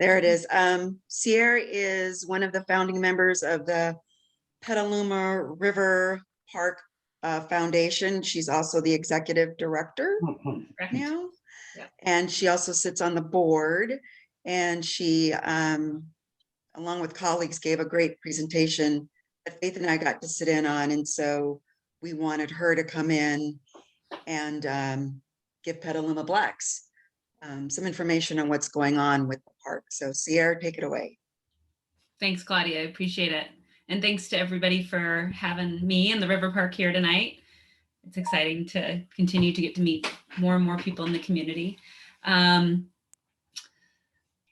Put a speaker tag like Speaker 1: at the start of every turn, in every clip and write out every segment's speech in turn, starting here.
Speaker 1: There it is. Seair is one of the founding members of the Petaluma River Park Foundation. She's also the executive director now.
Speaker 2: Yep.
Speaker 1: And she also sits on the board. And she, along with colleagues, gave a great presentation that Faith and I got to sit in on. And so we wanted her to come in and give Petaluma Blacks some information on what's going on with the park. So Seair, take it away.
Speaker 2: Thanks, Claudia. I appreciate it. And thanks to everybody for having me and the River Park here tonight. It's exciting to continue to get to meet more and more people in the community.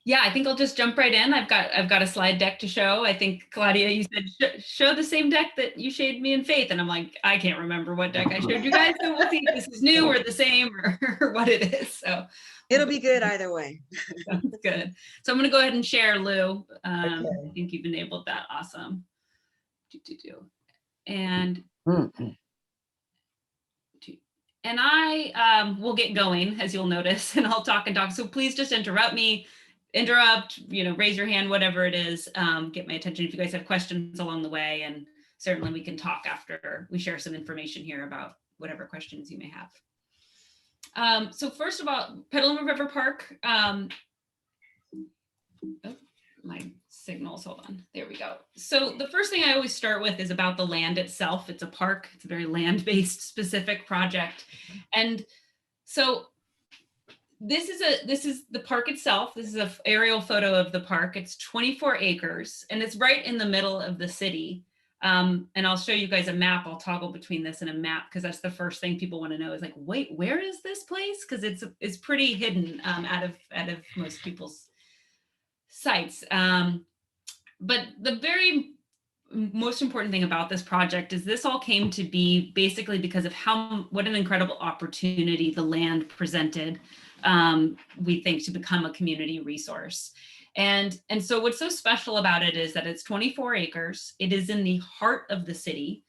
Speaker 2: Yeah, I think I'll just jump right in. I've got a slide deck to show. I think, Claudia, you said show the same deck that you showed me in Faith. And I'm like, I can't remember what deck I showed you guys. So we'll see if this is new or the same or what it is. So
Speaker 1: it'll be good either way.
Speaker 2: Sounds good. So I'm going to go ahead and share, Lou.
Speaker 1: Okay.
Speaker 2: I think you've enabled that. Awesome. And I will get going, as you'll notice, and I'll talk and talk. So please just interrupt me, raise your hand, whatever it is, get my attention if you guys have questions along the way. And certainly we can talk after we share some information here about whatever questions you may have. So first of all, Petaluma River Park, my signals, hold on, there we go. So the first thing I always start with is about the land itself. It's a park, it's a very land-based specific project. And so this is the park itself. This is an aerial photo of the park. It's 24 acres and it's right in the middle of the city. And I'll show you guys a map. I'll toggle between this and a map because that's the first thing people want to know is like, wait, where is this place? Because it's pretty hidden out of most people's sites. But the very most important thing about this project is this all came to be basically because of what an incredible opportunity the land presented, we think, to become a community resource. And so what's so special about it is that it's 24 acres. It is in the heart of the city,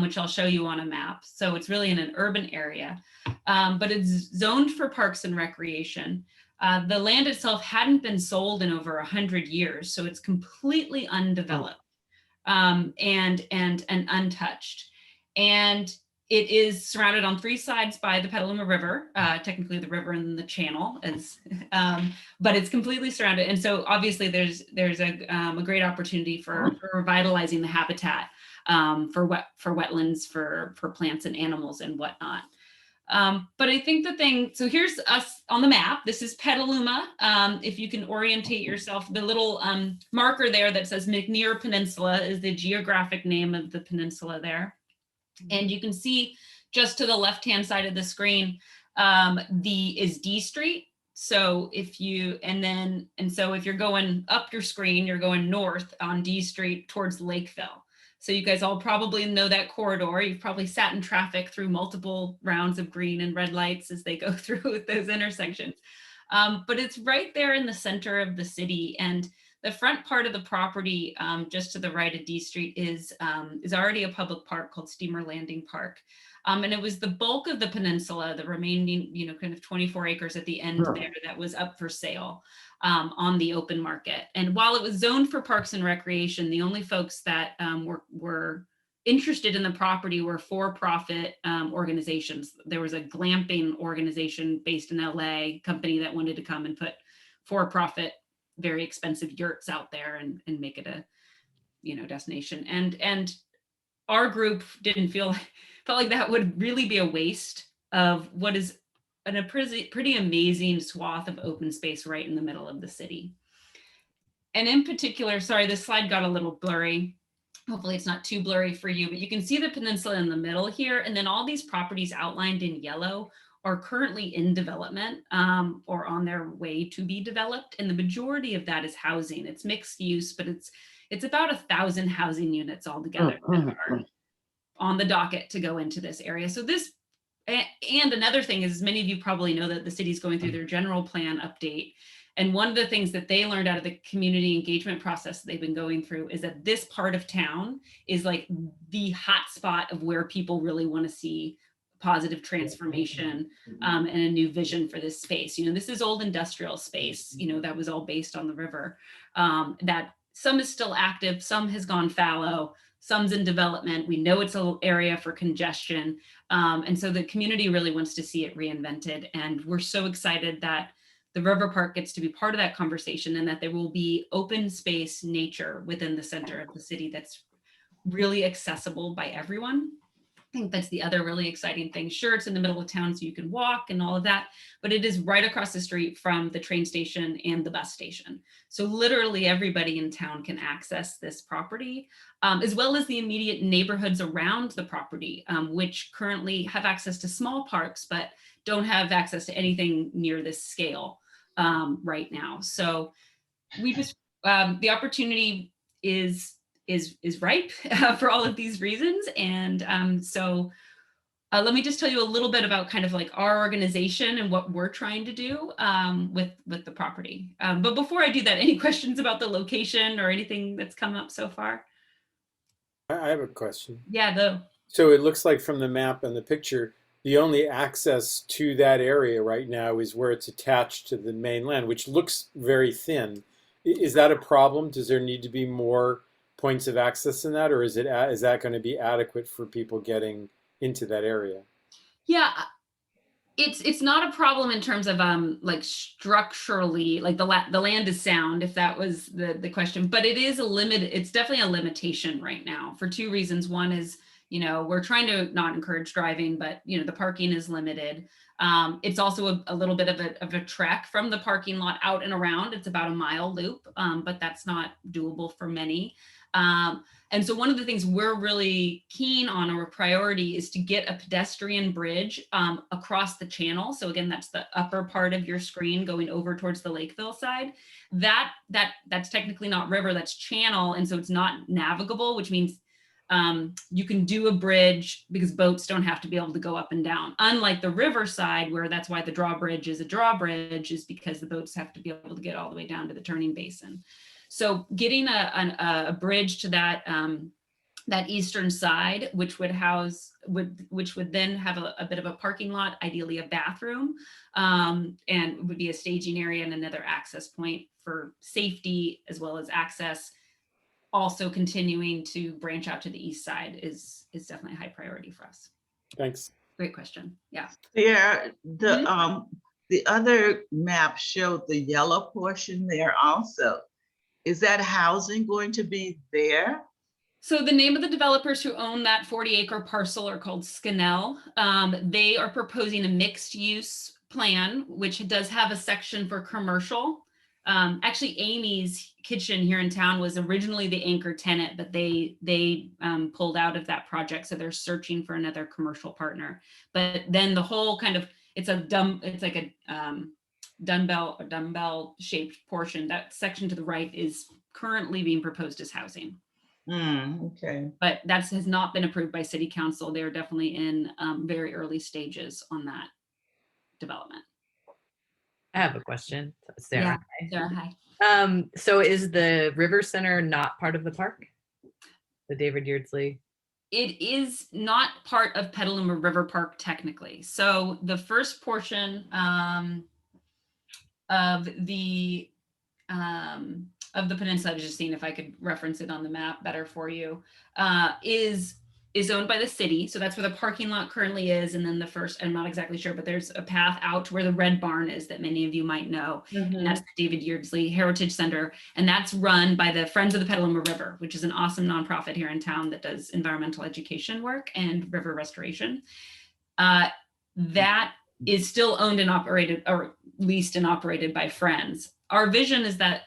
Speaker 2: which I'll show you on a map. So it's really in an urban area, but it's zoned for parks and recreation. The land itself hadn't been sold in over 100 years, so it's completely undeveloped and untouched. And it is surrounded on three sides by the Petaluma River, technically the river and the channel, but it's completely surrounded. And so obviously there's a great opportunity for revitalizing the habitat for wetlands, for plants and animals and whatnot. But I think so here's us on the map. This is Petaluma. If you can orientate yourself, the little marker there that says McNear Peninsula is the geographic name of the peninsula there. And you can see just to the left-hand side of the screen, is D Street. So if you're going up your screen, you're going north on D Street towards Lakeville. So you guys all probably know that corridor. You've probably sat in traffic through multiple rounds of green and red lights as they go through those intersections. But it's right there in the center of the city. And the front part of the property, just to the right of D Street, is already a public park called Steamer Landing Park. And it was the bulk of the peninsula, the remaining, kind of 24 acres at the end there that was up for sale on the open market. And while it was zoned for parks and recreation, the only folks that were interested in the property were for-profit organizations. There was a glamping organization based in LA, company that wanted to come and put for-profit, very expensive yurts out there and make it a, destination. And our group felt like that would really be a waste of what is a pretty amazing swath of open space right in the middle of the city. And in particular, sorry, this slide got a little blurry. Hopefully it's not too blurry for you, but you can see the peninsula in the middle here. And then all these properties outlined in yellow are currently in development or on their way to be developed. And the majority of that is housing. It's mixed use, but it's about 1,000 housing units altogether that are on the docket to go into this area. So and another thing is, many of you probably know that the city's going through their general plan update. And one of the things that they learned out of the community engagement process they've been going through is that this part of town is like the hot spot of where people really want to see positive transformation and a new vision for this space. You know, this is old industrial space, you know, that was all based on the river, that some is still active, some has gone fallow, some's in development. We know it's an area for congestion. And so the community really wants to see it reinvented. And we're so excited that the river park gets to be part of that conversation, and that there will be open space nature within the center of the city that's really accessible by everyone. I think that's the other really exciting thing. Sure, it's in the middle of town, so you can walk and all of that, but it is right across the street from the train station and the bus station. So literally everybody in town can access this property, as well as the immediate neighborhoods around the property, which currently have access to small parks, but don't have access to anything near this scale right now. So we just, the opportunity is ripe for all of these reasons. And so let me just tell you a little bit about kind of like our organization and what we're trying to do with the property. But before I do that, any questions about the location or anything that's come up so far?
Speaker 3: I have a question.
Speaker 2: Yeah,
Speaker 3: So it looks like from the map and the picture, the only access to that area right now is where it's attached to the mainland, which looks very thin. Is that a problem? Does there need to be more points of access in that, or is that going to be adequate for people getting into that area?
Speaker 2: yeah. It's not a problem in terms of like structurally, like the land is sound, if that was the question, but it is a limit. It's definitely a limitation right now for two reasons. One is, you know, we're trying to not encourage driving, but you know, the parking is limited. It's also a little bit of a trek from the parking lot out and around. It's about a mile loop, but that's not doable for many. And so one of the things we're really keen on, or a priority, is to get a pedestrian bridge across the channel. So again, that's the upper part of your screen going over towards the Lakeville side. That's technically not river, that's channel. And so it's not navigable, which means you can do a bridge because boats don't have to be able to go up and down. Unlike the river side, where that's why the drawbridge is a drawbridge, is because the boats have to be able to get all the way down to the turning basin. So getting a bridge to that that eastern side, which would then have a bit of a parking lot, ideally a bathroom, and would be a staging area and another access point for safety as well as access. Also continuing to branch out to the east side is definitely a high priority for us.
Speaker 3: Thanks.
Speaker 2: Great question. Yeah.
Speaker 4: Yeah, the other map showed the yellow portion there also. Is that housing going to be there?
Speaker 2: So the name of the developers who own that 40-acre parcel are called Scannell. They are proposing a mixed use plan, which does have a section for commercial. Actually, Amy's Kitchen here in town was originally the anchor tenant, but they pulled out of that project. So they're searching for another commercial partner. But then the whole kind of, it's like a dumbbell shaped portion. That section to the right is currently being proposed as housing.
Speaker 4: Okay.
Speaker 2: But that has not been approved by city council. They're definitely in very early stages on that development.
Speaker 5: I have a question, Sarah.
Speaker 2: Yeah, Sarah, hi.
Speaker 5: So is the River Center not part of the park? The David Yeardsley?
Speaker 2: It is not part of Petaluma River Park technically. So the first portion of the peninsula, I was just seeing if I could reference it on the map better for you, is owned by the city. So that's where the parking lot currently is. And then the first, I'm not exactly sure, but there's a path out to where the Red Barn is that many of you might know. And that's the David Yeardsley Heritage Center. And that's run by the Friends of the Petaluma River, which is an awesome nonprofit here in town that does environmental education work and river restoration. That is still owned and operated, or leased and operated by Friends. Our vision is that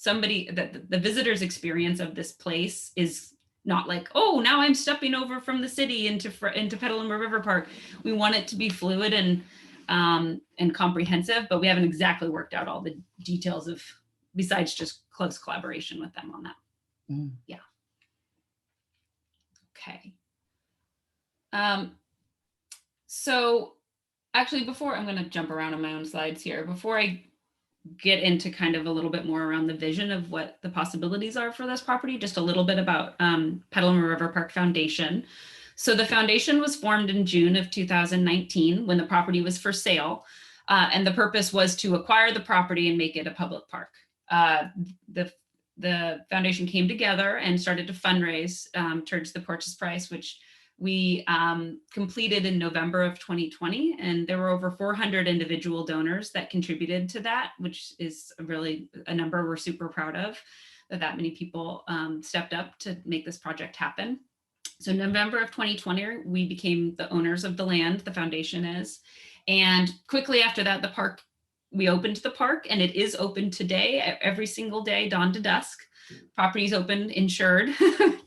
Speaker 2: the visitor's experience of this place is not like, oh, now I'm stepping over from the city into Petaluma River Park. We want it to be fluid and comprehensive, but we haven't exactly worked out all the details of, besides just close collaboration with them on that. Yeah. Okay. So actually, before, I'm going to jump around on my own slides here. Before I get into kind of a little bit more around the vision of what the possibilities are for this property, just a little bit about Petaluma River Park Foundation. So the foundation was formed in June of 2019 when the property was for sale. And the purpose was to acquire the property and make it a public park. The foundation came together and started to fundraise towards the purchase price, which we completed in November of 2020. And there were over 400 individual donors that contributed to that, which is really a number we're super proud of, that many people stepped up to make this project happen. So November of 2020, we became the owners of the land, the foundation is. And quickly after that, we opened the park, and it is open today, every single day, dawn to dusk. Property's open, insured,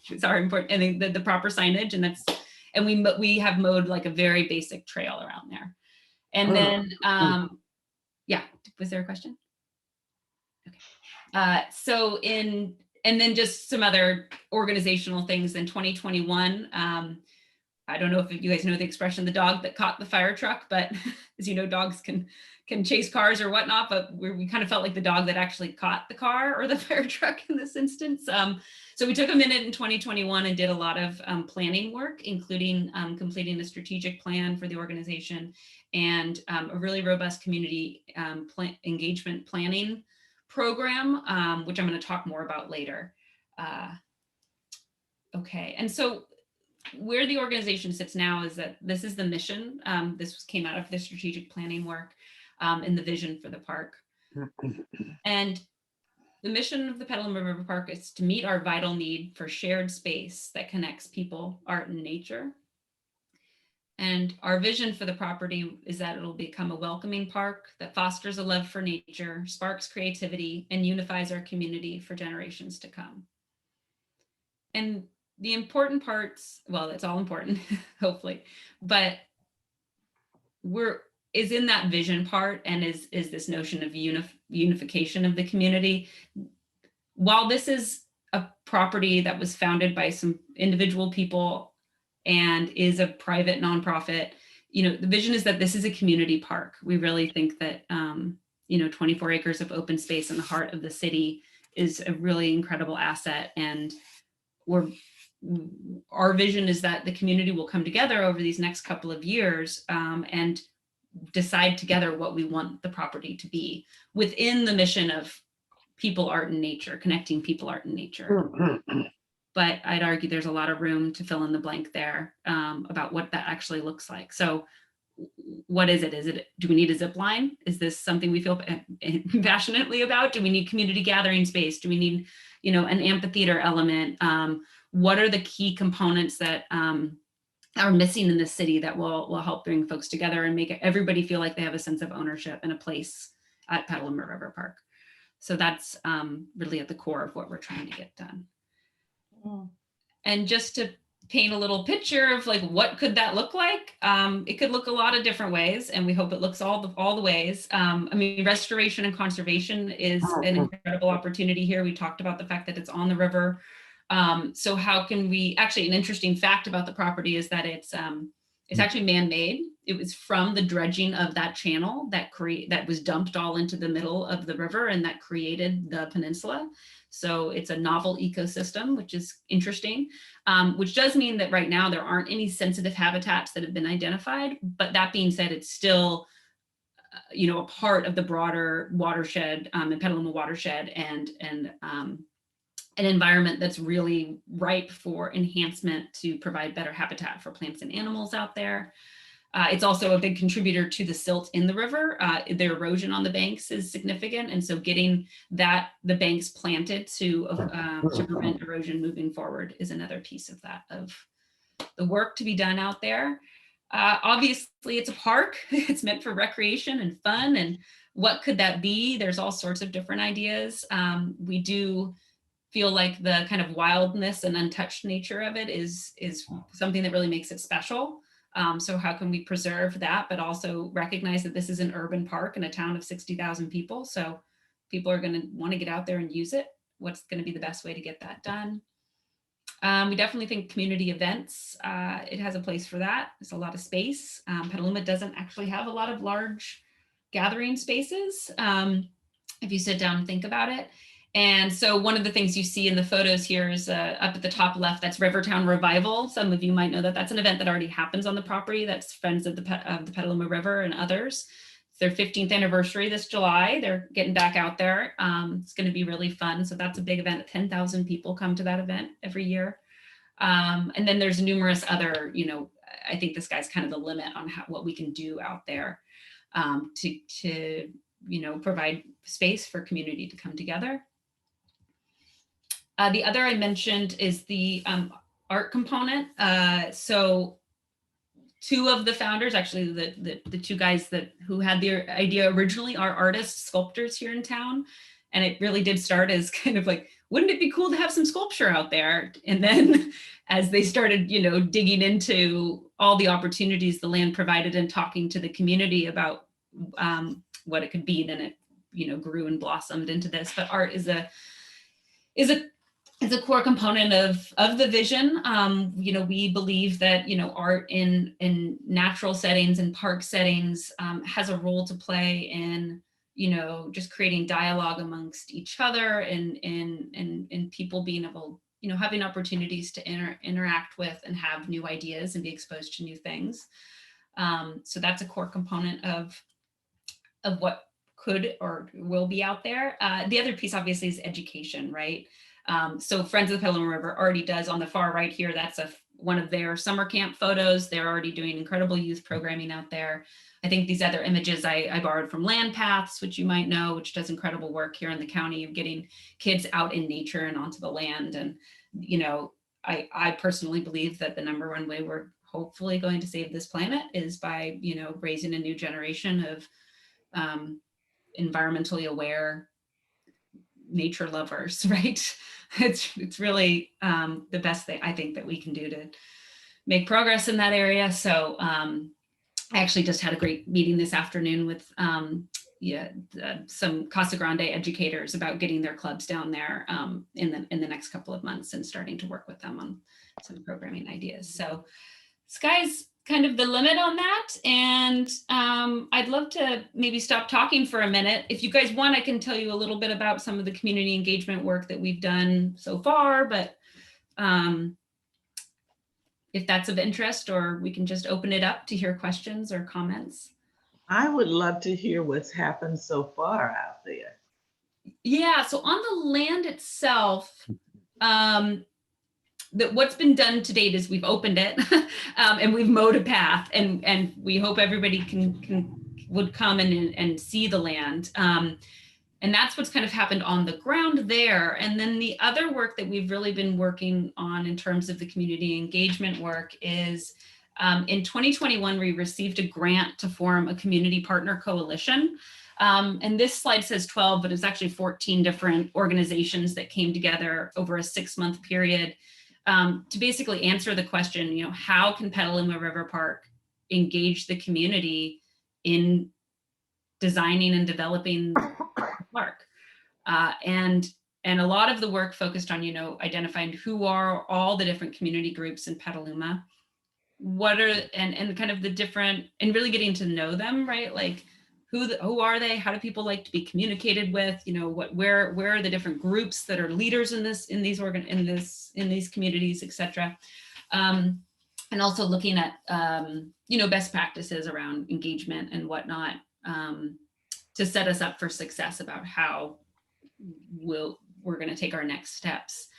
Speaker 2: it's our important, and the proper signage, and we have mowed like a very basic trail around there. And then, yeah, was there a question? Okay. And then just some other organizational things in 2021. I don't know if you guys know the expression, the dog that caught the fire truck, but as you know, dogs can chase cars or whatnot, but we kind of felt like the dog that actually caught the car or the fire truck in this instance. So we took a minute in 2021 and did a lot of planning work, including completing a strategic plan for the organization and a really robust community engagement planning program, which I'm going to talk more about later. Okay, and so where the organization sits now is that this is the mission. This came out of the strategic planning work and the vision for the park. And the mission of the Petaluma River Park is to meet our vital need for shared space that connects people, art, and nature. And our vision for the property is that it'll become a welcoming park that fosters a love for nature, sparks creativity, and unifies our community for generations to come. And the important parts, well, it's all important, hopefully, but is in that vision part, and is this notion of unification of the community. While this is a property that was founded by some individual people and is a private nonprofit, the vision is that this is a community park. We really think that 24 acres of open space in the heart of the city is a really incredible asset, and our vision is that the community will come together over these next couple of years and decide together what we want the property to be within the mission of people, art, and nature, connecting people, art, and nature. But I'd argue there's a lot of room to fill in the blank there about what that actually looks like. So what is it? Do we need a zip line? Is this something we feel passionately about? Do we need community gathering space? Do we need, an amphitheater element? What are the key components that are missing in the city that will help bring folks together and make everybody feel like they have a sense of ownership and a place at Petaluma River Park? So that's really at the core of what we're trying to get done. And just to paint a little picture of like, what could that look like? It could look a lot of different ways, and we hope it looks all the ways. Restoration and conservation is an incredible opportunity here. We talked about the fact that it's on the river. So how can we, actually an interesting fact about the property is that it's actually man-made. It was from the dredging of that channel that was dumped all into the middle of the river, and that created the peninsula. So it's a novel ecosystem, which is interesting, which does mean that right now there aren't any sensitive habitats that have been identified. But that being said, it's still, a part of the broader watershed, the Petaluma watershed, and an environment that's really ripe for enhancement to provide better habitat for plants and animals out there. It's also a big contributor to the silt in the river. The erosion on the banks is significant. And so getting the banks planted to prevent erosion moving forward is another piece of that, of the work to be done out there. Obviously, it's a park. It's meant for recreation and fun. And what could that be? There's all sorts of different ideas. We do feel like the kind of wildness and untouched nature of it is something that really makes it special. So how can we preserve that, but also recognize that this is an urban park in a town of 60,000 people. So people are going to want to get out there and use it. What's going to be the best way to get that done? We definitely think community events, it has a place for that. There's a lot of space. Petaluma doesn't actually have a lot of large gathering spaces if you sit down and think about it. And so one of the things you see in the photos here is up at the top left, that's Rivertown Revival. Some of you might know that that's an event that already happens on the property. That's Friends of the Petaluma River and others. It's their 15th anniversary this July. They're getting back out there. It's going to be really fun. So that's a big event. 10,000 people come to that event every year. And then there's numerous other, I think the sky's kind of the limit on what we can do out there to provide space for community to come together. The other I mentioned is the art component. So two of the founders, actually the two guys who had the idea originally, are artists, sculptors here in town. And it really did start as kind of like, wouldn't it be cool to have some sculpture out there? And then as they started, digging into all the opportunities the land provided and talking to the community about what it could be, then it, grew and blossomed into this. But art is a core component of the vision. We believe that, art in natural settings and park settings has a role to play in, just creating dialogue amongst each other and people being able, having opportunities to interact with and have new ideas and be exposed to new things. So that's a core component of what could or will be out there. The other piece obviously is education, right? So Friends of the Petaluma River already does on the far right here. That's one of their summer camp photos. They're already doing incredible youth programming out there. I think these other images I borrowed from Land Paths, which you might know, which does incredible work here in the county of getting kids out in nature and onto the land. And, I personally believe that the number one way we're hopefully going to save this planet is by, raising a new generation of environmentally aware nature lovers, right? It's really the best thing I think that we can do to make progress in that area. So I actually just had a great meeting this afternoon with some Casa Grande educators about getting their clubs down there in the next couple of months and starting to work with them on some programming ideas. So sky's kind of the limit on that. And I'd love to maybe stop talking for a minute. If you guys want, I can tell you a little bit about some of the community engagement work that we've done so far, but if that's of interest, or we can just open it up to hear questions or comments.
Speaker 4: I would love to hear what's happened so far out there.
Speaker 2: Yeah, so on the land itself, what's been done to date is we've opened it and we've mowed a path, and we hope everybody would come and see the land. And that's what's kind of happened on the ground there. And then the other work that we've really been working on in terms of the community engagement work is in 2021, we received a grant to form a community partner coalition. And this slide says 12, but it's actually 14 different organizations that came together over a 6-month period to basically answer the question, how can Petaluma River Park engage the community in designing and developing the park? And a lot of the work focused on, identifying who are all the different community groups in Petaluma, and kind of the different, and really getting to know them, right? Like who are they? How do people like to be communicated with? Where are the different groups that are leaders in these communities, et cetera. And also looking at, best practices around engagement and whatnot to set us up for success about how we're going to take our next steps.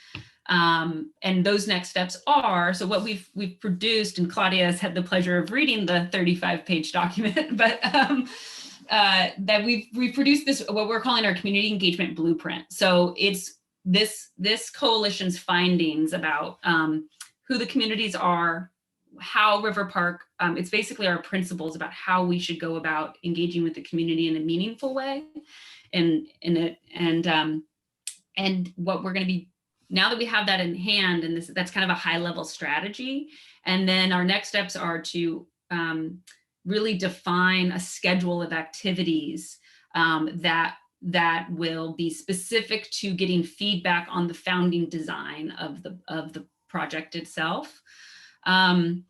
Speaker 2: And those next steps are, so what we've produced, and Claudia has had the pleasure of reading the 35-page document, but that we've produced this, what we're calling our community engagement blueprint. So it's this coalition's findings about who the communities are, how River Park, it's basically our principles about how we should go about engaging with the community in a meaningful way, and what we're going to be, now that we have that in hand, and that's kind of a high level strategy. And then our next steps are to really define a schedule of activities that will be specific to getting feedback on the founding design of the project itself. And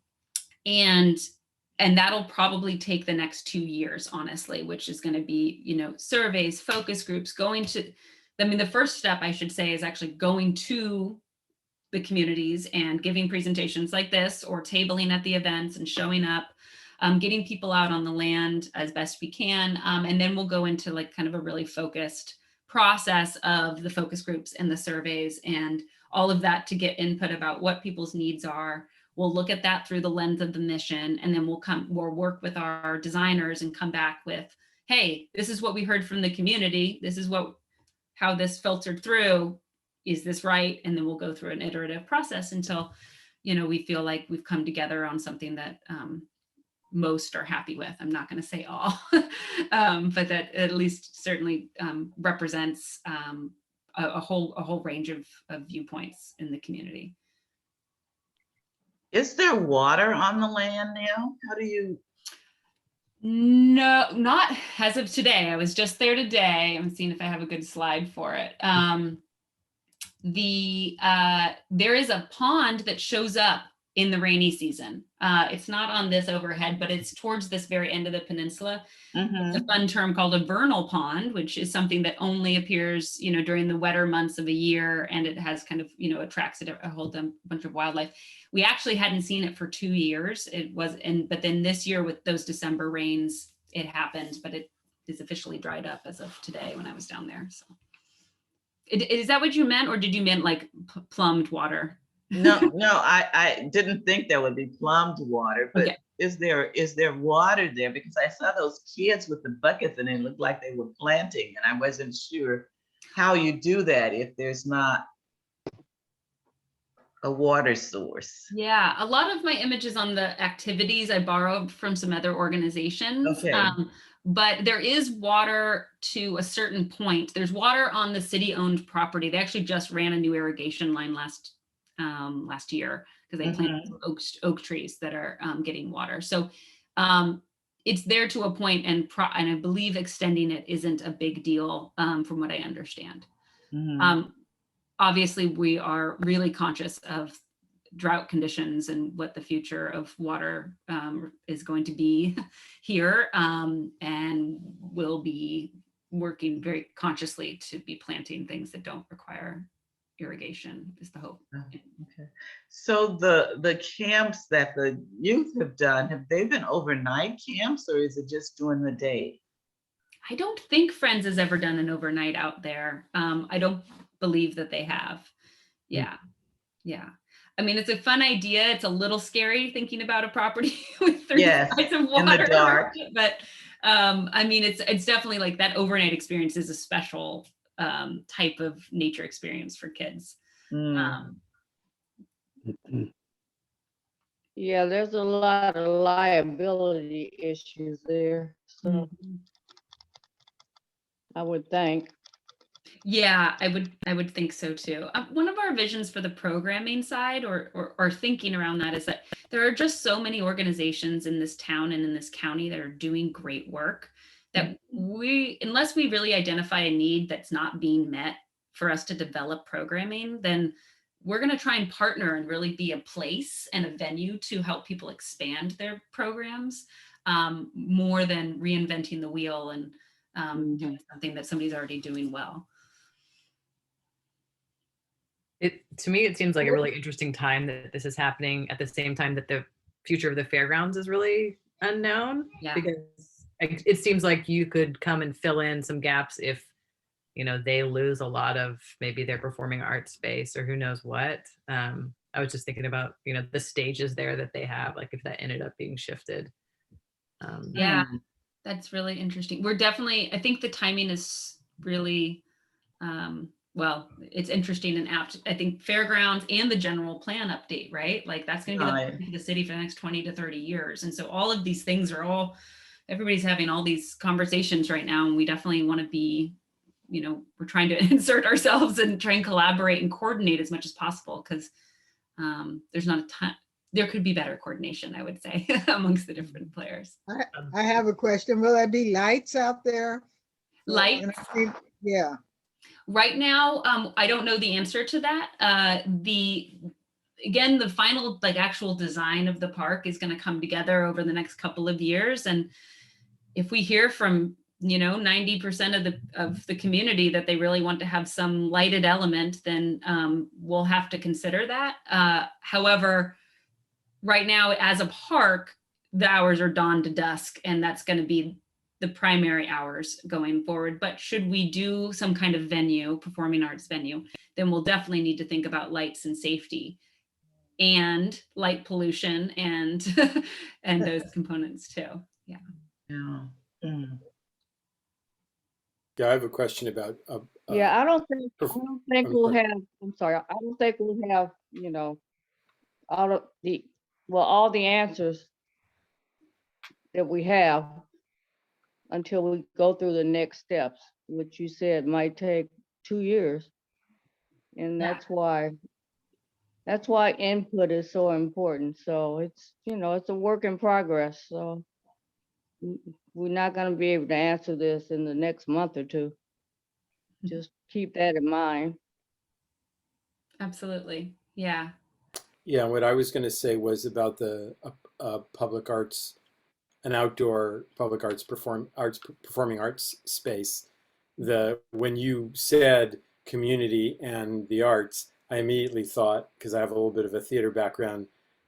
Speaker 2: that'll probably take the next 2 years, honestly, which is going to be, surveys, focus groups, going to I mean, the first step I should say is actually going to the communities and giving presentations like this, or tabling at the events and showing up, getting people out on the land as best we can. And then we'll go into like kind of a really focused process of the focus groups and the surveys and all of that to get input about what people's needs are. We'll look at that through the lens of the mission, and then we'll work with our designers and come back with, hey, this is what we heard from the community. This is how this filtered through. Is this right? And then we'll go through an iterative process until, we feel like we've come together on something that most are happy with. I'm not going to say all, but that at least certainly represents a whole range of viewpoints in the community.
Speaker 4: Is there water on the land now? How do you?
Speaker 2: No, not as of today. I was just there today. I'm seeing if I have a good slide for it. There is a pond that shows up in the rainy season. It's not on this overhead, but it's towards this very end of the peninsula. It's a fun term called a vernal pond, which is something that only appears, during the wetter months of a year, and it has kind of, attracts a whole bunch of wildlife. We actually hadn't seen it for 2 years. But then this year with those December rains, it happened, but it is officially dried up as of today when I was down there. So, is that what you meant, or did you mean like plumbed water?
Speaker 4: No, I didn't think there would be plumbed water, but
Speaker 2: Okay.
Speaker 4: is there water there? Because I saw those kids with the buckets and it looked like they were planting, and I wasn't sure how you do that if there's not a water source.
Speaker 2: Yeah, a lot of my images on the activities I borrowed from some other organizations.
Speaker 4: Okay.
Speaker 2: But there is water to a certain point. There's water on the city-owned property. They actually just ran a new irrigation line last year because they planted some oak trees that are getting water. So it's there to a point, and I believe extending it isn't a big deal from what I understand. Obviously, we are really conscious of drought conditions and what the future of water is going to be here, and we'll be working very consciously to be planting things that don't require irrigation, is the hope.
Speaker 4: Okay. So the camps that the youth have done, have they been overnight camps, or is it just during the day?
Speaker 2: I don't think Friends has ever done an overnight out there. I don't believe that they have. Yeah. I mean, it's a fun idea. It's a little scary thinking about a property with 3 sides of water
Speaker 4: in the dark.
Speaker 2: But I mean, it's definitely like that overnight experience is a special type of nature experience for kids.
Speaker 6: Yeah, there's a lot of liability issues there, so I would think.
Speaker 2: Yeah, I would think so too. One of our visions for the programming side or thinking around that is that there are just so many organizations in this town and in this county that are doing great work that unless we really identify a need that's not being met for us to develop programming, then we're going to try and partner and really be a place and a venue to help people expand their programs more than reinventing the wheel and doing something that somebody's already doing well.
Speaker 5: To me, it seems like a really interesting time that this is happening at the same time that the future of the fairgrounds is really unknown.
Speaker 2: Yeah.
Speaker 5: Because it seems like you could come and fill in some gaps if, they lose a lot of maybe their performing arts space or who knows what. I was just thinking about, the stages there that they have, like if that ended up being shifted.
Speaker 2: Yeah, that's really interesting. I think the timing is really, well, it's interesting and apt. I think fairgrounds and the general plan update, right? Like that's going to be the city for the next 20 to 30 years. And so all of these things are everybody's having all these conversations right now. And we definitely want to be, we're trying to insert ourselves and try and collaborate and coordinate as much as possible because there's not a ton. There could be better coordination, I would say, amongst the different players.
Speaker 7: I have a question. Will there be lights out there?
Speaker 2: Lights?
Speaker 7: Yeah.
Speaker 2: Right now, I don't know the answer to that. Again, the final actual design of the park is going to come together over the next couple of years. And if we hear from 90% of the community that they really want to have some lighted element, then we'll have to consider that. However, right now as a park, the hours are dawn to dusk, and that's going to be the primary hours going forward. But should we do some kind of venue, performing arts venue, then we'll definitely need to think about lights and safety and light pollution and and those components too. Yeah.
Speaker 4: Yeah. Mm.
Speaker 3: Yeah, I have a question about.
Speaker 6: Yeah, I don't think
Speaker 3: I'm
Speaker 6: we'll
Speaker 3: sorry.
Speaker 6: have, I'm sorry, I don't think we'll have, all of the, well, all the answers that we have until we go through the next steps, which you said might take 2 years. And
Speaker 2: Yeah.
Speaker 6: that's why input is so important. So it's, it's a work in progress. So we're not going to be able to answer this in the next month or two. Just keep that in mind.
Speaker 2: Absolutely. Yeah.
Speaker 3: Yeah, what I was going to say was about the public arts, an outdoor public arts performing arts space. When you said community and the arts, I immediately thought, because I have a little bit of a theater background,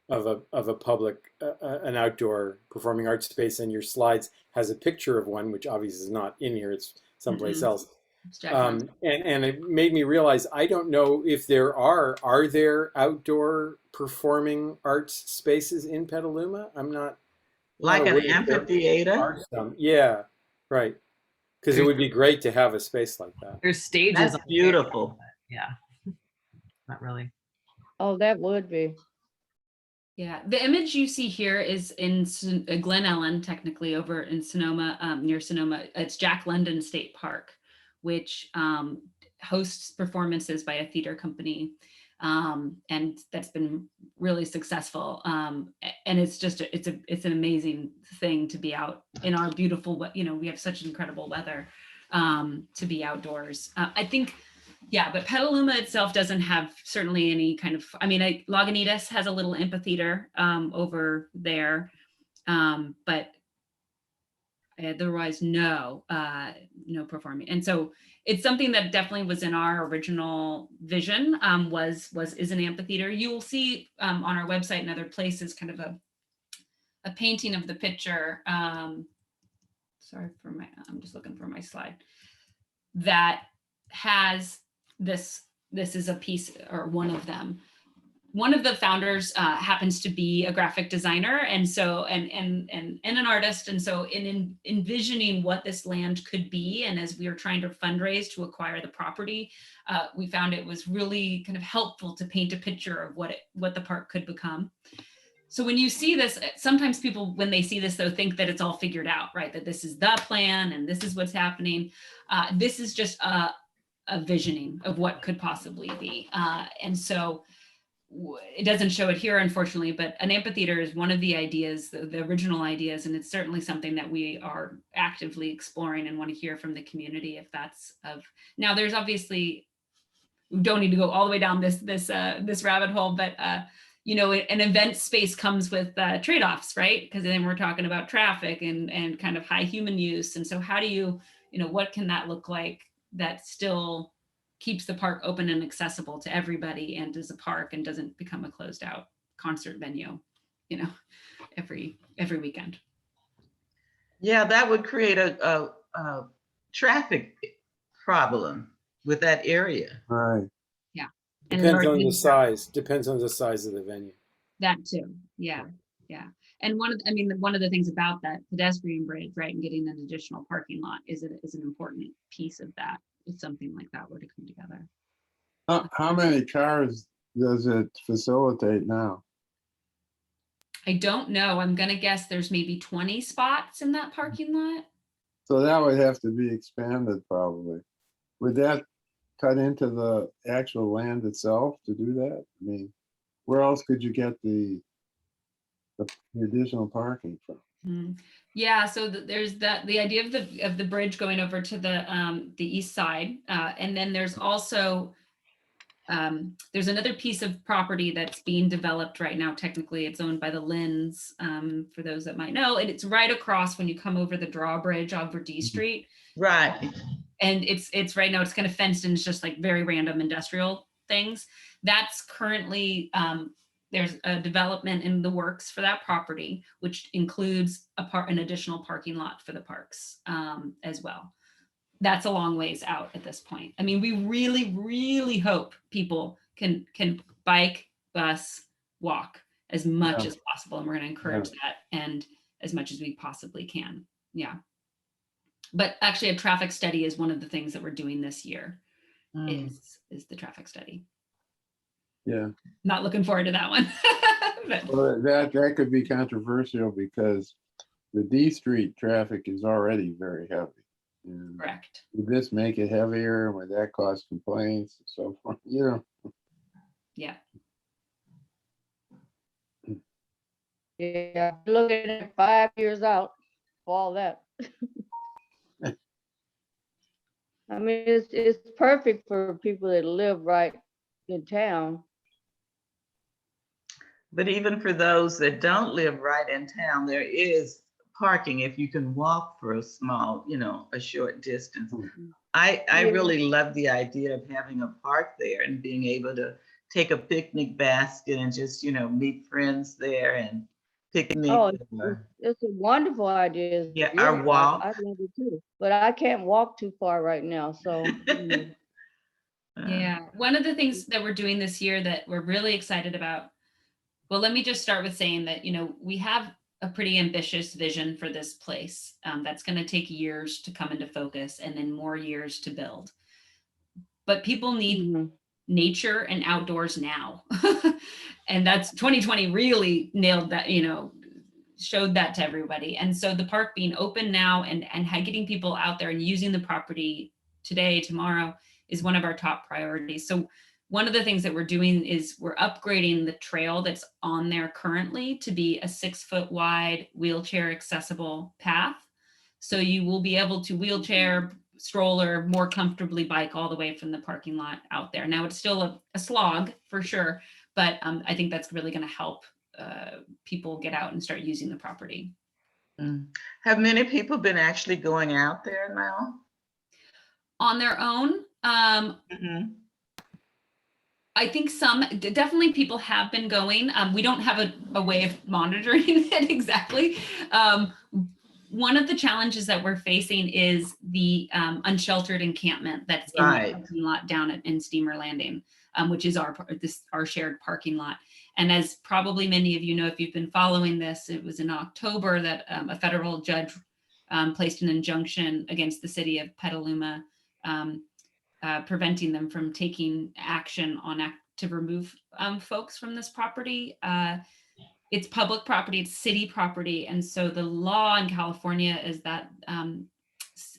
Speaker 3: of a public an outdoor performing arts space, and your slides has a picture of one, which obviously is not in here; it's someplace else.
Speaker 2: It's Jack London.
Speaker 3: And it made me realize I don't know if there are there outdoor performing arts spaces in Petaluma? I'm not
Speaker 4: Like an
Speaker 3: aware if there
Speaker 4: amphitheater?
Speaker 3: are some. Yeah, right. Because it would be great to have a space like that.
Speaker 5: There's stages.
Speaker 4: That's
Speaker 5: on there,
Speaker 4: beautiful.
Speaker 5: but yeah, not really.
Speaker 6: Oh, that would be.
Speaker 2: Yeah, the image you see here is in Glen Ellen, technically over in Sonoma, near Sonoma. It's Jack London State Park, which hosts performances by a theater company, and that's been really successful. And it's just it's an amazing thing to be out in our beautiful. We have such incredible weather to be outdoors. I think. Yeah, but Petaluma itself doesn't have certainly any kind of, Lagunitas has a little amphitheater over there, but otherwise no performing. And so it's something that definitely was in our original vision, is an amphitheater. You will see on our website and other places kind of a painting of the picture. I'm just looking for my slide that has this is a piece, or one of them. One of the founders happens to be a graphic designer, and so and an artist. And so in envisioning what this land could be, and as we were trying to fundraise to acquire the property, we found it was really kind of helpful to paint a picture of what the park could become. So when you see this, sometimes people, when they see this, they'll think that it's all figured out, right? That this is the plan and this is what's happening. This is just a visioning of what could possibly be. And so it doesn't show it here, unfortunately, but an amphitheater is one of the ideas, the original ideas, and it's certainly something that we are actively exploring and want to hear from the community if that's of. Now, there's obviously, we don't need to go all the way down this rabbit hole, but an event space comes with trade-offs, right? Because then we're talking about traffic and kind of high human use. And so how do you, what can that look like that still keeps the park open and accessible to everybody and is a park and doesn't become a closed out concert venue, every weekend.
Speaker 4: Yeah, that would create a traffic problem with that area.
Speaker 8: Right.
Speaker 2: Yeah.
Speaker 3: Depends on the size. Depends on the size of the venue.
Speaker 2: That too. Yeah. Yeah. And one of the things about that pedestrian bridge, right, and getting an additional parking lot is an important piece of that. If something like that were to come together.
Speaker 8: How many cars does it facilitate now?
Speaker 2: I don't know. I'm gonna guess there's maybe 20 spots in that parking lot.
Speaker 8: So that would have to be expanded probably. Would that cut into the actual land itself to do that? I mean, where else could you get the additional parking from?
Speaker 2: Mm-hmm. Yeah, so there's the idea of the bridge going over to the east side, and then there's also There's another piece of property that's being developed right now. Technically, it's owned by the Lins, for those that might know, and it's right across when you come over the drawbridge over D Street.
Speaker 4: Right.
Speaker 2: And it's right now, it's kind of fenced and it's just like very random industrial things. That's currently, there's a development in the works for that property, which includes an additional parking lot for the parks, as well. That's a long ways out at this point. I mean, we really, really hope people can bike, bus, walk as much
Speaker 8: Yeah.
Speaker 2: as possible. And we're going to encourage that and as much as we possibly can. Yeah. But actually a traffic study is one of the things that we're doing this year, is the traffic study.
Speaker 8: Yeah.
Speaker 2: Not looking forward to that one. But
Speaker 8: Well, that could be controversial because the D Street traffic is already very heavy. And
Speaker 2: correct.
Speaker 8: would this make it heavier? Would that cause complaints and so forth? You know,
Speaker 2: Yeah.
Speaker 6: Yeah, looking at 5 years out for all that. I mean, it's perfect for people that live right in town.
Speaker 4: But even for those that don't live right in town, there is parking if you can walk for a small, a short distance. I
Speaker 6: Yeah.
Speaker 4: really love the idea of having a park there and being able to take a picnic basket and just, meet friends there and picnic.
Speaker 6: Oh, it's a wonderful idea. It's
Speaker 4: Yeah,
Speaker 6: beautiful.
Speaker 4: our walk.
Speaker 6: I love it too, but I can't walk too far right now, so.
Speaker 2: Yeah. One of the things that we're doing this year that we're really excited about, well, let me just start with saying that, we have a pretty ambitious vision for this place, that's going to take years to come into focus and then more years to build. But people need
Speaker 6: Mhm.
Speaker 2: nature and outdoors now. And that's 2020 really nailed that, showed that to everybody. And so the park being open now and getting people out there and using the property today, tomorrow is one of our top priorities. So one of the things that we're doing is we're upgrading the trail that's on there currently to be a 6-foot wide wheelchair accessible path. So you will be able to wheelchair, stroller, more comfortably bike all the way from the parking lot out there. Now it's still a slog for sure, but I think that's really going to help people get out and start using the property.
Speaker 4: Have many people been actually going out there now?
Speaker 2: On their own,
Speaker 4: Mhm.
Speaker 2: I think definitely people have been going. We don't have a way of monitoring it exactly. One of the challenges that we're facing is the unsheltered encampment that's in the parking lot down in Steamer Landing, which is our shared parking lot. And as probably many of you know, if you've been following this, it was in October that a federal judge placed an injunction against the city of Petaluma, preventing them from taking action to remove folks from this property. It's public property, it's city property. And so the law in California is that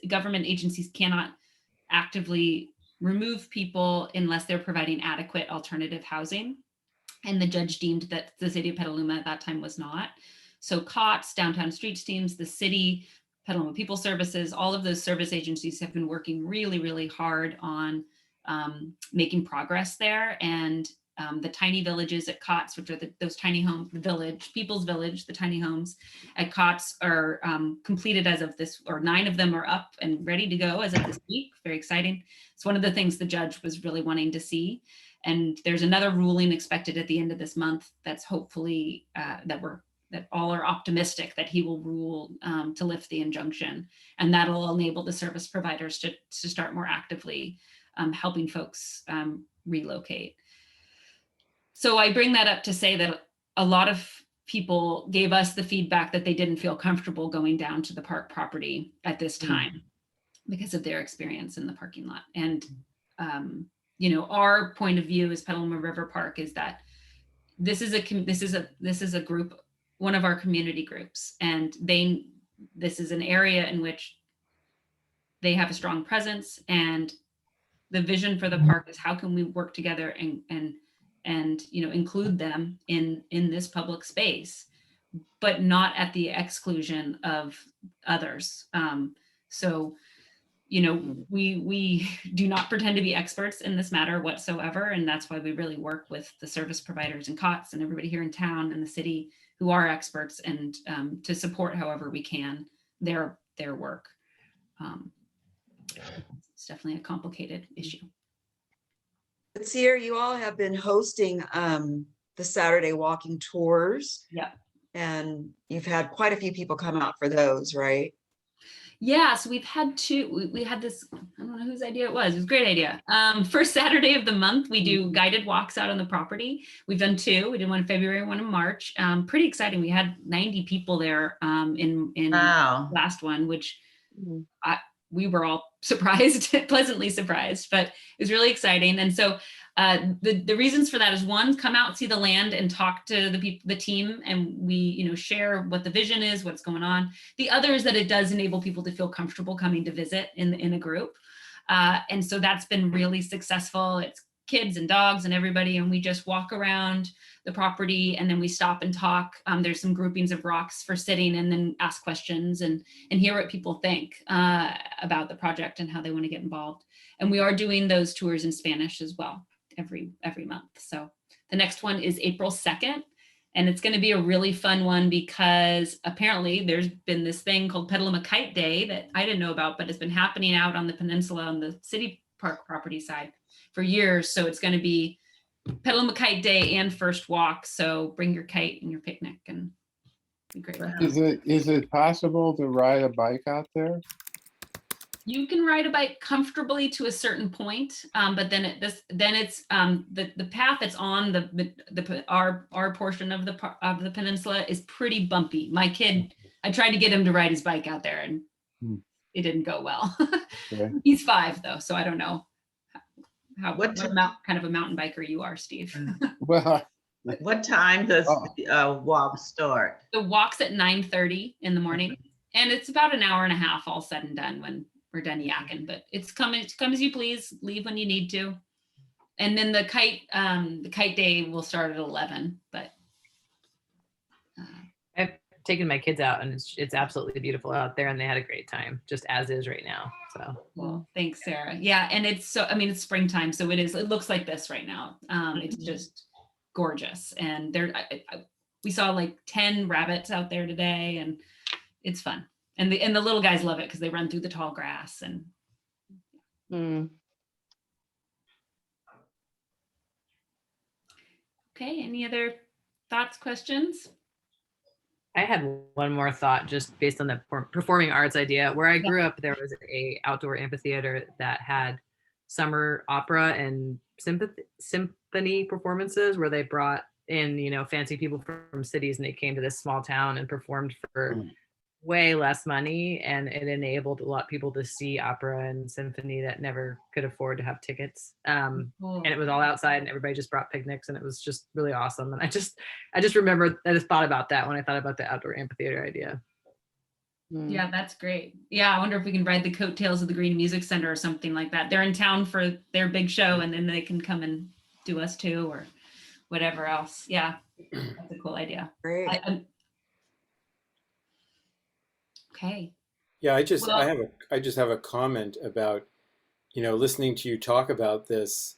Speaker 2: government agencies cannot actively remove people unless they're providing adequate alternative housing. And the judge deemed that the city of Petaluma at that time was not. So COTS, Downtown Streets Teams, the city, Petaluma People Services, all of those service agencies have been working really, really hard on making progress there. And the tiny villages at COTS, which are those tiny home People's Village, the tiny homes at COTS are completed as of this, or 9 of them are up and ready to go as of this week. Very exciting. It's one of the things the judge was really wanting to see. And there's another ruling expected at the end of this month that's hopefully that all are optimistic that he will rule to lift the injunction, and that'll enable the service providers to start more actively helping folks relocate. So I bring that up to say that a lot of people gave us the feedback that they didn't feel comfortable going down to the park property at this time because of their experience in the parking lot. And our point of view as Petaluma River Park is that this is a group, one of our community groups, and this is an area in which they have a strong presence, and the vision for the park is how can we work together and include them in this public space, but not at the exclusion of others. So you know, we do not pretend to be experts in this matter whatsoever. And that's why we really work with the service providers and COTS and everybody here in town and the city who are experts, and to support however we can their work. It's definitely a complicated issue.
Speaker 1: But Seair, you all have been hosting the Saturday walking tours.
Speaker 2: Yeah.
Speaker 1: And you've had quite a few people come out for those, right?
Speaker 2: Yeah, so we've had two, we had this, I don't know whose idea it was a great idea. First Saturday of the month, we do guided walks out on the property. We've done two. We did one in February, one in March. Pretty exciting. We had 90 people there in
Speaker 4: Wow.
Speaker 2: last one, which
Speaker 6: Mhm.
Speaker 2: we were all surprised, pleasantly surprised, but it was really exciting. And so the reasons for that is, one, come out, see the land, and talk to the team, and we, you know, share what the vision is, what's going on. The other is that it does enable people to feel comfortable coming to visit in a group, and so that's been really successful. It's kids and dogs and everybody, and we just walk around the property, and then we stop and talk. There's some groupings of rocks for sitting, and then ask questions and hear what people think about the project and how they want to get involved. And we are doing those tours in Spanish as well every month. So the next one is April 2nd, and it's going to be a really fun one because apparently there's been this thing called Petaluma Kite Day that I didn't know about, but it's been happening out on the peninsula on the city park property side for years. So it's going to be Petaluma Kite Day and first walk. So bring your kite and your picnic, and be great.
Speaker 8: Is it possible to ride a bike out there?
Speaker 2: You can ride a bike comfortably to a certain point, but then it's the path that's on our portion of the peninsula is pretty bumpy. My kid, I tried to get him to ride his bike out there, and it didn't go well.
Speaker 8: Okay.
Speaker 2: He's 5 though, so I don't know what
Speaker 4: What
Speaker 2: kind of a mountain biker you are, Steve.
Speaker 8: Well,
Speaker 4: What time does
Speaker 8: Oh.
Speaker 4: the walk start?
Speaker 2: The walk's at 9:30 in the morning, and it's about an hour and a half all said and done when we're done yakking, but it's come as you please, leave when you need to. And then the kite day will start at 11, but
Speaker 5: I've taken my kids out, and it's absolutely beautiful out there, and they had a great time, just as is right now. So
Speaker 2: well, thanks, Sarah. Yeah, and it's so, I mean, it's springtime, so it looks like this right now. It's just gorgeous, and we saw like 10 rabbits out there today, and it's fun. And the little guys love it because they run through the tall grass. And
Speaker 6: Mm.
Speaker 2: okay, any other thoughts, questions?
Speaker 5: I had one more thought, just based on the performing arts idea. Where I grew up, there was a outdoor amphitheater that had summer opera and symphony performances, where they brought in, you know, fancy people from cities, and they came to this small town and performed for way less money, and it enabled a lot of people to see opera and symphony that never could afford to have tickets. And it was all outside, and everybody just brought picnics, and it was just really awesome. And I just remember, I just thought about that when I thought about the outdoor amphitheater idea.
Speaker 2: Yeah, that's great. Yeah, I wonder if we can ride the coattails of the Green Music Center or something like that. They're in town for their big show, and then they can come and do us too, or whatever else. Yeah, that's a cool idea.
Speaker 1: Great.
Speaker 2: Okay.
Speaker 3: Yeah, I just have a comment about, you know, listening to you talk about this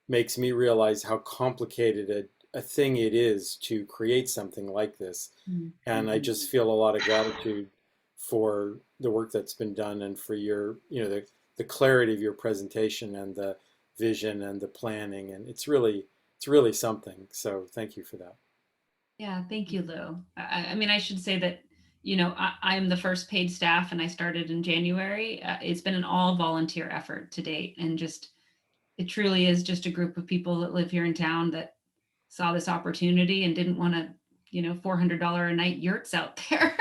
Speaker 3: makes me realize how complicated a thing it is to create something like this. And I just feel a lot of gratitude for the work that's been done, and for your, you know, the clarity of your presentation and the vision and the planning, and it's really something. So thank you for that.
Speaker 2: Yeah, thank you, Lou. I mean, I should say that, you know, I'm the first paid staff, and I started in January. It's been an all volunteer effort to date, and it truly is just a group of people that live here in town that saw this opportunity and didn't want to, you know, $400 a night yurts out there.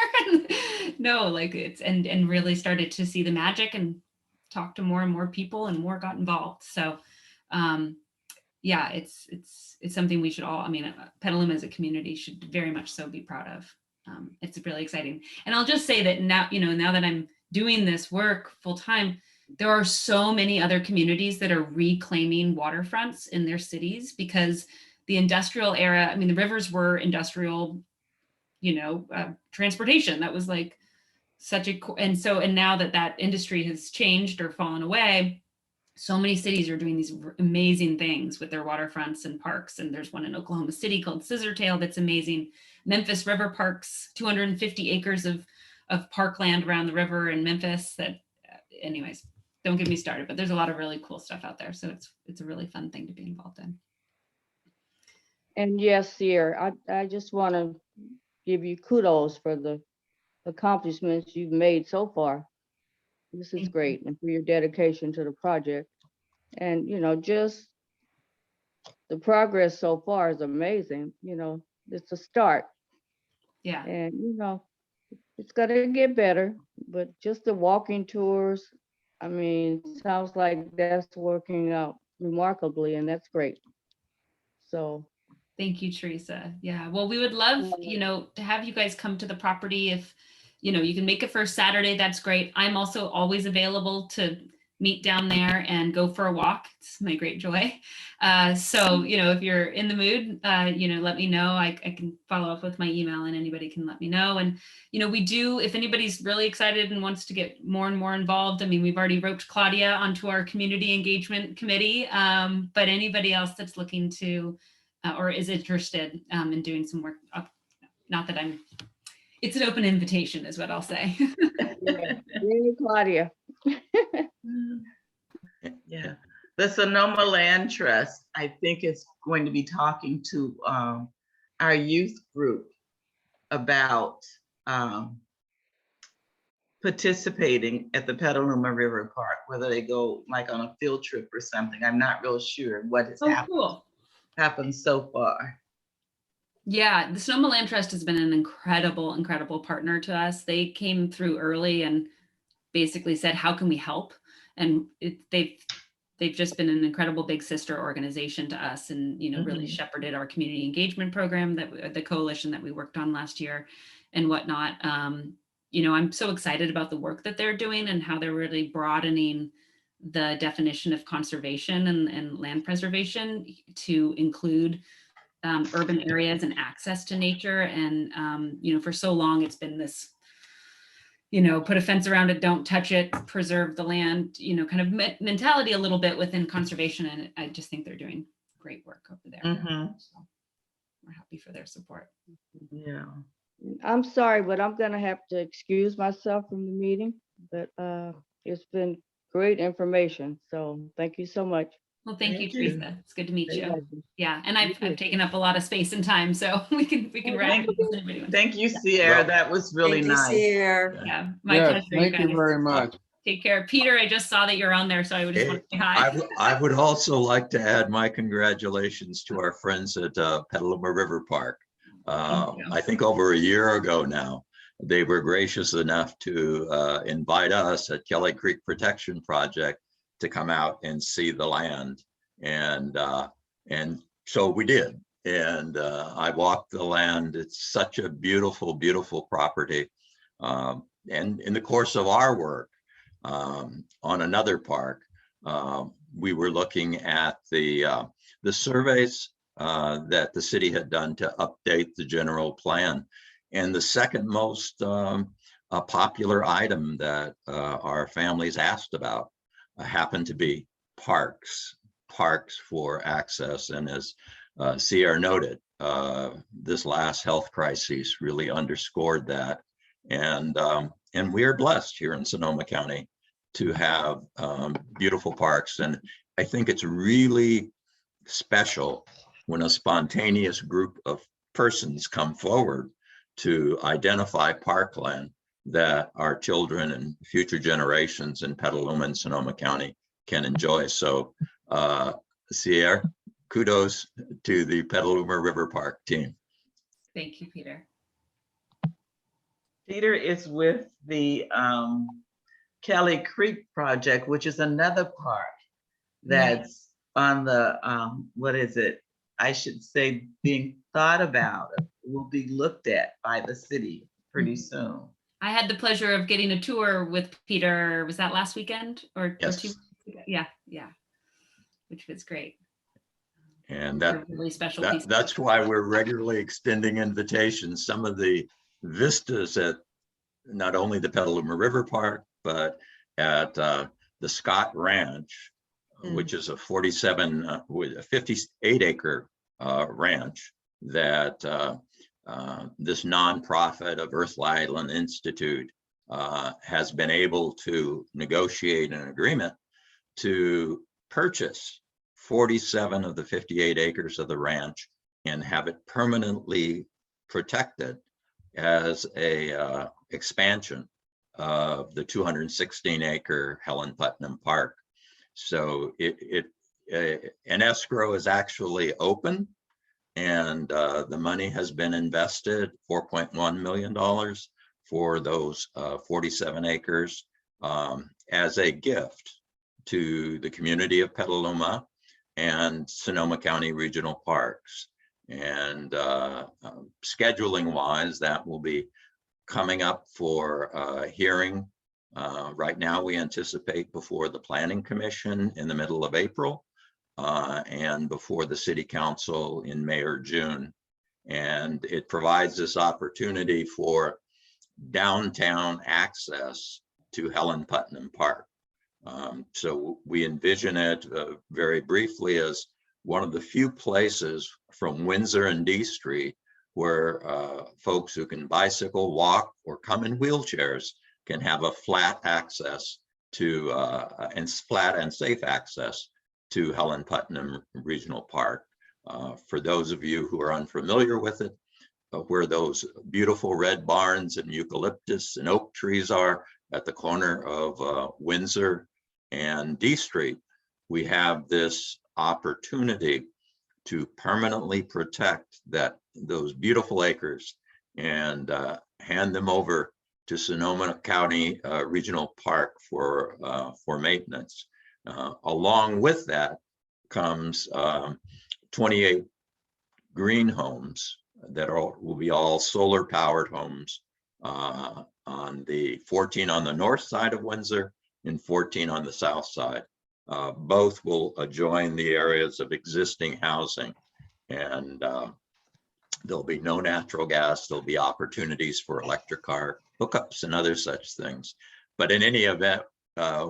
Speaker 2: No, like and really started to see the magic and talk to more and more people, and more got involved. So yeah, it's something we should all, I mean, Petaluma as a community should very much so be proud of. It's really exciting. And I'll just say that now, you know, now that I'm doing this work full time, there are so many other communities that are reclaiming waterfronts in their cities, because the industrial era, I mean, the rivers were industrial, you know, transportation. That was like and now that industry has changed or fallen away, so many cities are doing these amazing things with their waterfronts and parks. And there's one in Oklahoma City called Scissortail that's amazing. Memphis River Parks, 250 acres of parkland around the river in Memphis that, anyways, don't get me started, but there's a lot of really cool stuff out there. So it's a really fun thing to be involved in.
Speaker 6: And yes, Seair, I just want to give you kudos for the accomplishments you've made so far. This
Speaker 2: Thank
Speaker 6: is
Speaker 2: you.
Speaker 6: great, and for your dedication to the project. And, just the progress so far is amazing. It's a start.
Speaker 2: Yeah.
Speaker 6: And, it's gonna get better, but just the walking tours, I mean, sounds like that's working out remarkably, and that's great. So,
Speaker 2: Thank you, Teresa. Yeah. Well, we would love, to have you guys come to the property. If, you can make it for Saturday, that's great. I'm also always available to meet down there and go for a walk. It's my great joy. So, if you're in the mood, let me know. I can follow up with my email and anybody can let me know. And, we do, if anybody's really excited and wants to get more and more involved, I mean, we've already roped Claudia onto our community engagement committee, but anybody else that's looking to, or is interested in doing some work, not that it's an open invitation is what I'll say.
Speaker 6: yeah, yay, Claudia.
Speaker 4: Yeah, the Sonoma Land Trust, I think, is going to be talking to our youth group about participating at the Petaluma River Park, whether they go like on a field trip or something. I'm not real sure what has
Speaker 2: Cool.
Speaker 4: happened so far.
Speaker 2: Yeah, the Sonoma Land Trust has been an incredible partner to us. They came through early and basically said, how can we help? And they've just been an incredible big sister organization to us, and really shepherded our community engagement program, that the coalition that we worked on last year and whatnot. I'm so excited about the work that they're doing and how they're really broadening the definition of conservation and land preservation to include urban areas and access to nature. And, for so long, it's been this, put a fence around it, don't touch it, preserve the land, kind of mentality a little bit within conservation. And I just think they're doing great work over there. So we're happy for their support.
Speaker 4: Yeah.
Speaker 6: I'm sorry, but I'm gonna have to excuse myself from the meeting, but it's been great information. So thank you so much.
Speaker 2: Well, thank you,
Speaker 4: Thank you.
Speaker 2: Teresa. It's good to meet
Speaker 4: Thank
Speaker 2: you. Yeah, and I've
Speaker 6: too.
Speaker 2: taken up a lot of space and time, so we can wrap it. if anybody wants.
Speaker 4: Thank you, Seair. That was really
Speaker 1: Thank you,
Speaker 4: nice.
Speaker 1: Seair.
Speaker 2: Yeah, my
Speaker 8: Yes,
Speaker 2: pleasure.
Speaker 8: thank you
Speaker 2: guys.
Speaker 8: very much.
Speaker 2: Take care. Peter, I just saw that you're on there, so I would just want to say hi.
Speaker 9: I would also like to add my congratulations to our friends at Petaluma River Park.
Speaker 2: Thank you.
Speaker 9: I think over a year ago now, they were gracious enough to invite us at Kelly Creek Protection Project to come out and see the land. And so we did. And I walked the land. It's such a beautiful property. And in the course of our work on another park, we were looking at the surveys that the city had done to update the general plan. And the second most popular item that our families asked about happened to be parks for access. And as Seair noted, this last health crisis really underscored that. And we are blessed here in Sonoma County to have beautiful parks. And I think it's really special when a spontaneous group of persons come forward to identify parkland that our children and future generations in Petaluma and Sonoma County can enjoy. So Seair, kudos to the Petaluma River Park team.
Speaker 2: Thank you, Peter.
Speaker 4: Peter is with the Kelly Creek Project, which is another park that's on the, what is it? I should say being thought about, will be looked at by the city pretty soon.
Speaker 2: I had the pleasure of getting a tour with Peter. Was that last weekend or
Speaker 9: Yes.
Speaker 2: 2 weeks ago? Yeah, which was great.
Speaker 9: And
Speaker 2: A really special piece.
Speaker 9: that's why we're regularly extending invitations. Some of the vistas at not only the Petaluma River Park, but at the Scott Ranch, which is a 58 acre ranch that this nonprofit of Earth Island Institute has been able to negotiate an agreement to purchase 47 of the 58 acres of the ranch and have it permanently protected as a expansion of the 216 acre Helen Putnam Park. So an escrow is actually open, and the money has been invested, $4.1 million for those 47 acres as a gift to the community of Petaluma and Sonoma County Regional Parks. And scheduling wise, that will be coming up for hearing. Right now, we anticipate before the Planning Commission in the middle of April and before the City Council in May or June. And it provides this opportunity for downtown access to Helen Putnam Park. So we envision it very briefly as one of the few places from Windsor and D Street where folks who can bicycle, walk, or come in wheelchairs can have a flat access to flat and safe access to Helen Putnam Regional Park. For those of you who are unfamiliar with it, where those beautiful red barns and eucalyptus and oak trees are at the corner of Windsor and D Street, we have this opportunity to permanently protect those beautiful acres and hand them over to Sonoma County Regional Park for maintenance. Along with that comes 28 green homes that will be all solar powered homes on the 14 on the north side of Windsor and 14 on the south side. Both will adjoin the areas of existing housing, and there'll be no natural gas. There'll be opportunities for electric car hookups and other such things. But in any event,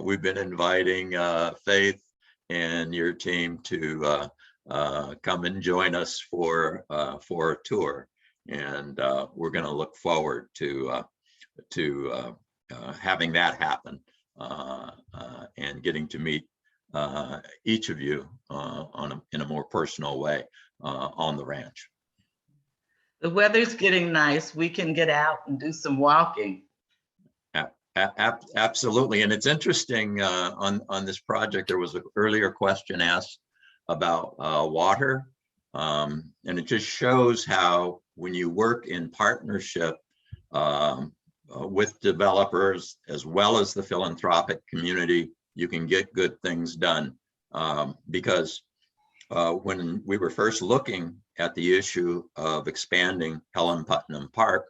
Speaker 9: we've been inviting Faith and your team to come and join us for a tour, and we're going to look forward to having that happen and getting to meet each of you in a more personal way on the ranch.
Speaker 4: The weather's getting nice. We can get out and do some walking.
Speaker 9: Absolutely. And it's interesting on this project, there was an earlier question asked about water. And it just shows how when you work in partnership with developers as well as the philanthropic community, you can get good things done. Because when we were first looking at the issue of expanding Helen Putnam Park,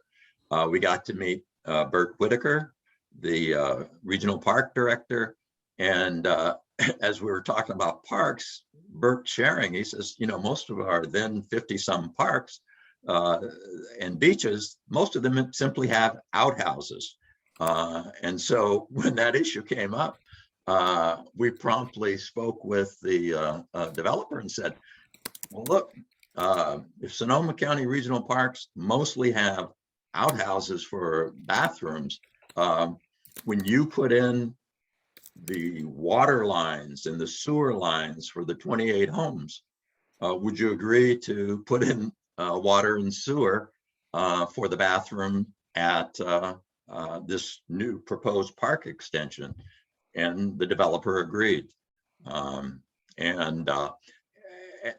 Speaker 9: we got to meet Bert Whitaker, the regional park director. And as we were talking about parks, Bert sharing, he says, most of our then 50 some parks and beaches, most of them simply have outhouses. And so when that issue came up, we promptly spoke with the developer and said, well, look, if Sonoma County Regional Parks mostly have outhouses for bathrooms, when you put in the water lines and the sewer lines for the 28 homes, would you agree to put in water and sewer for the bathroom at this new proposed park extension? And the developer agreed. And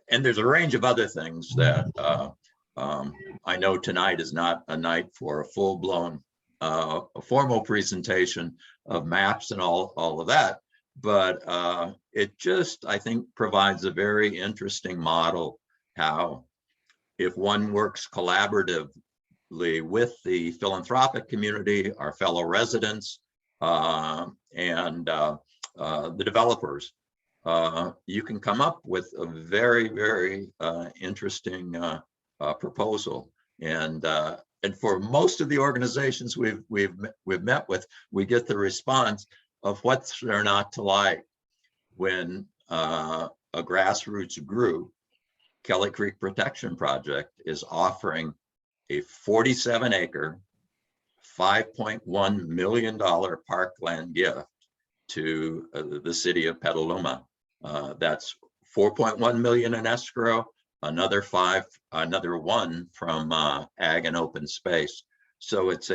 Speaker 9: there's a range of other things that I know tonight is not a night for a full-blown formal presentation of maps and all of that, but it just, I think, provides a very interesting model how if one works collaboratively with the philanthropic community, our fellow residents, and the developers, you can come up with a very, very interesting proposal. And And for most of the organizations we've met with, we get the response of what's there not to like when a grassroots group, Kelly Creek Protection Project, is offering a 47-acre, $5.1 million parkland gift to the city of Petaluma. That's 4.1 million in escrow, another one from ag and open space. So it's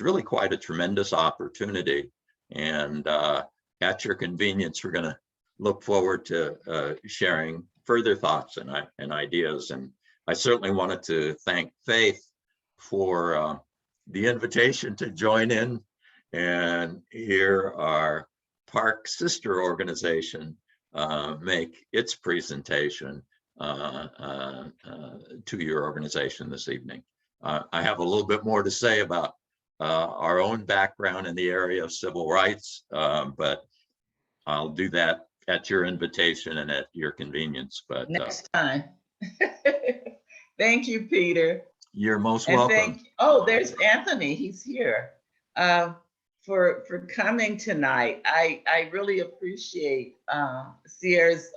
Speaker 9: really quite a tremendous opportunity. And at your convenience, we're going to look forward to sharing further thoughts and ideas. And I certainly wanted to thank Faith for the invitation to join in and hear our park sister organization make its presentation to your organization this evening. I have a little bit more to say about our own background in the area of civil rights, but I'll do that at your invitation and at your convenience. But
Speaker 4: Next time. Thank you, Peter.
Speaker 9: You're most
Speaker 4: And
Speaker 9: welcome.
Speaker 4: oh, there's Anthony, he's here. For coming tonight. I really appreciate Seair's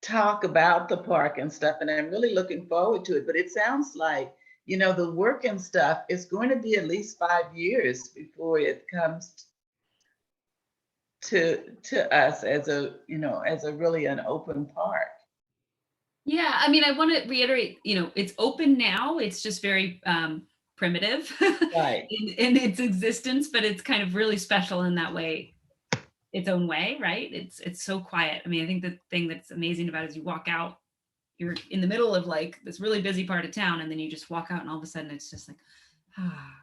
Speaker 4: talk about the park and stuff, and I'm really looking forward to it. But it sounds like, you know, the work and stuff is going to be at least 5 years before it comes to us as a, you know, as a really an open park.
Speaker 2: Yeah, I mean, I want to reiterate, you know, it's open now. It's just very primitive
Speaker 4: Right.
Speaker 2: in its existence, but it's kind of really special in that way, its own way, right? It's so quiet. I mean, I think the thing that's amazing about it is you walk out, you're in the middle of like this really busy part of town, and then you just walk out and all of a sudden it's just like, ah.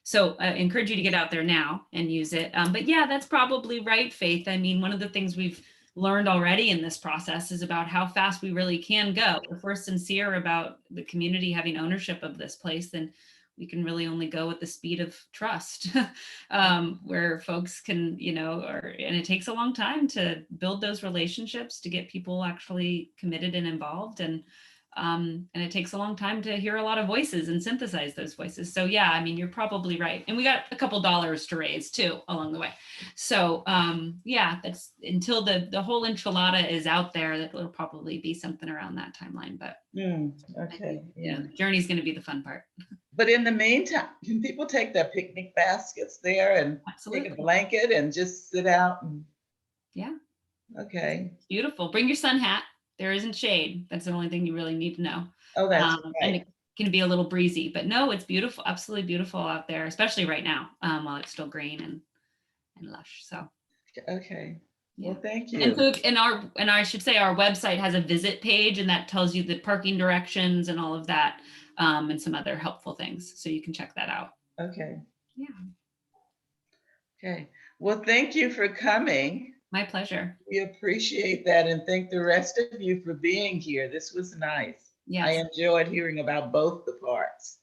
Speaker 2: So I encourage you to get out there now and use it. But yeah, that's probably right, Faith. I mean, one of the things we've learned already in this process is about how fast we really can go. If we're sincere about the community having ownership of this place, then we can really only go at the speed of trust, where folks can, you know, and it takes a long time to build those relationships, to get people actually committed and involved. And it takes a long time to hear a lot of voices and synthesize those voices. So yeah, I mean, you're probably right. And we got a couple dollars to raise too along the way. So yeah, that's until the whole enchilada is out there, that will probably be something around that timeline. But
Speaker 4: Okay.
Speaker 2: yeah, the journey's going to be the fun part.
Speaker 4: But in the meantime, can people take their picnic baskets there and
Speaker 2: Absolutely.
Speaker 4: take a blanket and just sit out? And...
Speaker 2: Yeah.
Speaker 4: Okay.
Speaker 2: Beautiful. Bring your sun hat. There isn't shade. That's the only thing you really need to know.
Speaker 4: Oh, that's
Speaker 2: And
Speaker 4: right.
Speaker 2: it can be a little breezy, but no, it's beautiful. Absolutely beautiful out there, especially right now, while it's still green and lush. So.
Speaker 4: Okay.
Speaker 2: Yeah.
Speaker 4: Well, thank you.
Speaker 2: And so, and I should say our website has a visit page, and that tells you the parking directions and all of that, and some other helpful things. So you can check that out.
Speaker 4: Okay.
Speaker 2: Yeah.
Speaker 4: Okay. Well, thank you for coming.
Speaker 2: My pleasure.
Speaker 4: We appreciate that, and thank the rest of you for being here. This was nice.
Speaker 2: Yes.
Speaker 4: I enjoyed hearing about both the parks.